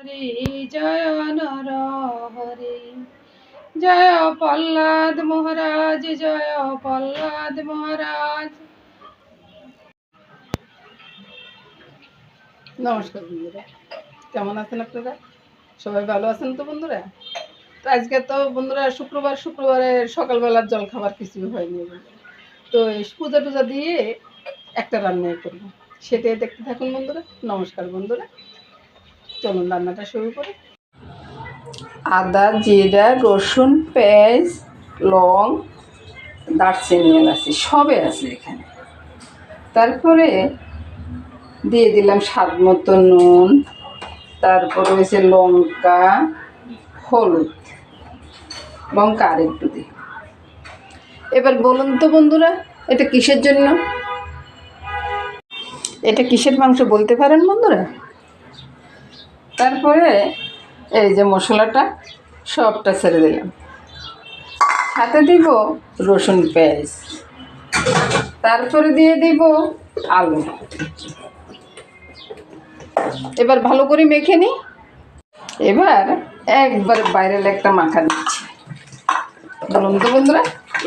হরি জয় নর হরি জয় প্রহ্লাদ মহারাজ, জয় প্রহ্লাদ মহারাজ। নমস্কার বন্ধুরা, কেমন আছেন আপনারা? সবাই ভালো আছেন তো বন্ধুরা? তো আজকে তো বন্ধুরা শুক্রবারে সকালবেলার জল খাবার কিছুই হয়নি বন্ধুরা। তো পূজা টুজা দিয়ে একটা রান্নাই করবো, সেটাই দেখতে থাকুন বন্ধুরা। নমস্কার বন্ধুরা, চলুন রান্নাটা শুরু করি। আদা, জিরা, রসুন, পেঁয়াজ, লং, দারচিনি, এলাচি সবে আছে এখানে। তারপরে দিয়ে দিলাম স্বাদ মতো নুন, তারপরে হয়েছে লঙ্কা, হলুদ, লঙ্কা আর একটু দিই। এবার বলুন তো বন্ধুরা, এটা কিসের জন্য? এটা কিসের মাংস বলতে পারেন বন্ধুরা? তারপরে এই যে মশলাটা সবটা ছেড়ে দিলাম, সাথে দিব রসুন, পেঁয়াজ, তারপরে দিয়ে দিব আলু। এবার ভালো করে মেখে নিই। এবার একবার ভাইরাল একটা মাখা দিচ্ছি। বলুন তো বন্ধুরা,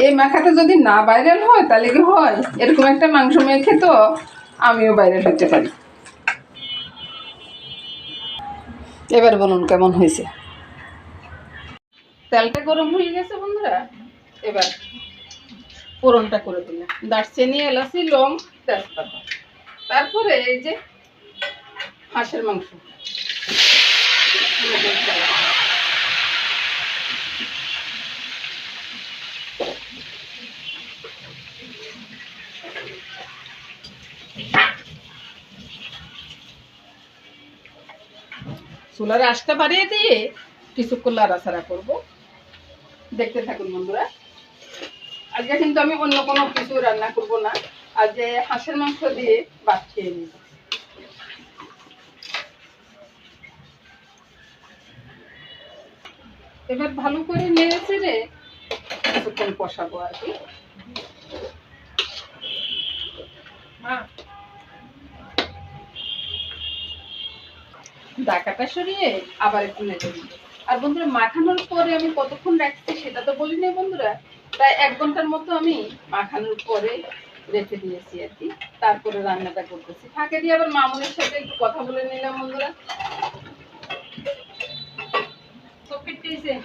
এই মাখাটা যদি না ভাইরাল হয় তাহলে কি হয়? এরকম একটা মাংস মেখে তো আমিও ভাইরাল হতে পারি। এবার বলুন কেমন হয়েছে? তেলটা গরম হয়ে গেছে বন্ধুরা। এবার ফোড়নটা করে দিলাম, দারচিনি, এলাচি, লং, তেজপাতা। তারপরে এই যে হাঁসের মাংস, চুলার আঁচটা বাড়িয়ে দিয়ে কিছুক্ষণ লাড়াচাড়া করবো। দেখতে থাকুন বন্ধুরা। আজকে কিন্তু আমি অন্য কোনো কিছু রান্না করব না, আজ হাঁসের মাংস দিয়ে ভাত খেয়ে নিব। এবার ভালো করে নেড়ে চেড়ে কিছুক্ষণ কষাবো আর কি। ঢাকাটা সরিয়ে আবার একটু নেড়ে দিব। আর বন্ধুরা, মাখানোর পরে আমি কতক্ষণ রাখছি সেটা তো বলি নাই বন্ধুরা। প্রায় 1 ঘন্টার মতো আমি মাখানোর পরে রেখে দিয়েছি আর কি। তারপরে রান্নাটা করতেছি, ফাঁকে দিয়ে আবার মামুনের সাথে একটু কথা বলে নিলাম বন্ধুরা।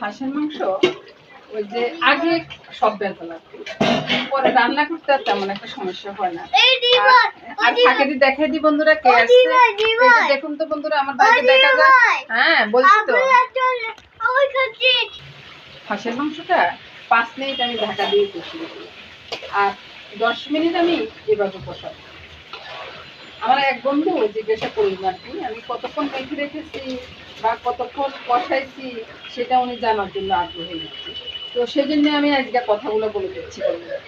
হাঁসের মাংস ওই যে আগে সব বেঁচে লাগতো, পরে রান্না করতে আর তেমন একটা সমস্যা হয় না। আর ফাঁকে দিয়ে দেখাই দি বন্ধুরা কে আসছে। দেখুন তো বন্ধুরা, আমার বাইরে দেখা যায়। হ্যাঁ বলছি তো, হাঁসের মাংসটা 5 মিনিট আমি ঢাকা দিয়ে কষিয়ে দিই, আর 10 মিনিট আমি এভাবে কষাবো। আমার এক বন্ধু জিজ্ঞাসা করলেন আর কি, আমি কতক্ষণ মেখে রেখেছি বা কতক্ষণ কষাইছি সেটা উনি জানার জন্য আগ্রহী হচ্ছে। তো সেই জন্য আমি আজকে কথাগুলো বলে দিচ্ছি বন্ধুরা।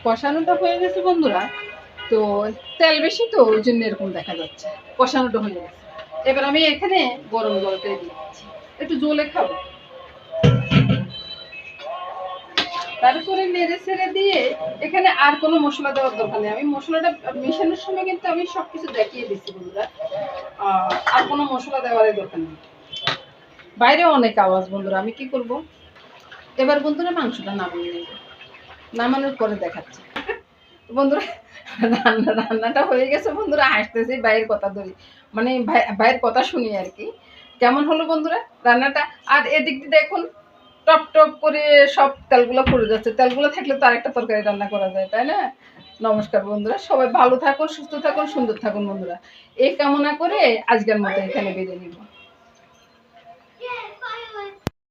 কষানোটা হয়ে গেছে বন্ধুরা, তো তেল বেশি তো ওই জন্য এরকম দেখা যাচ্ছে। কষানোটা হয়ে গেছে, এবার আমি এখানে গরম জলটাই দিচ্ছি, একটু জলে খাবো। তারপরে নেড়ে ছেড়ে দিয়ে এখানে আর কোনো মশলা দেওয়ার দরকার নেই। আমি মশলাটা মেশানোর সময় কিন্তু আমি সবকিছু দেখিয়ে দিচ্ছি বন্ধুরা, আর কোনো মশলা দেওয়ার দরকার নেই। বাইরে অনেক আওয়াজ বন্ধুরা, আমি কি করব? এবার বন্ধুরা মাংসটা নামিয়ে নেব, নামানোর পরে দেখাচ্ছি বন্ধুরা। রান্নাটা হয়ে গেছে বন্ধুরা, হাসতেছি বাইরের কথা ধরি, মানে বাইরের কথা শুনি আর কি। কেমন হলো বন্ধুরা রান্নাটা? আর এদিক দিয়ে দেখুন টপ টপ করে সব তেলগুলো পড়ে যাচ্ছে। তেলগুলো থাকলে তো আরেকটা তরকারি রান্না করা যায়, তাই না? নমস্কার বন্ধুরা, সবাই ভালো থাকুন, সুস্থ থাকুন, সুন্দর থাকুন বন্ধুরা। এই কামনা করে আজকের মতো এখানে বেরিয়ে নিব।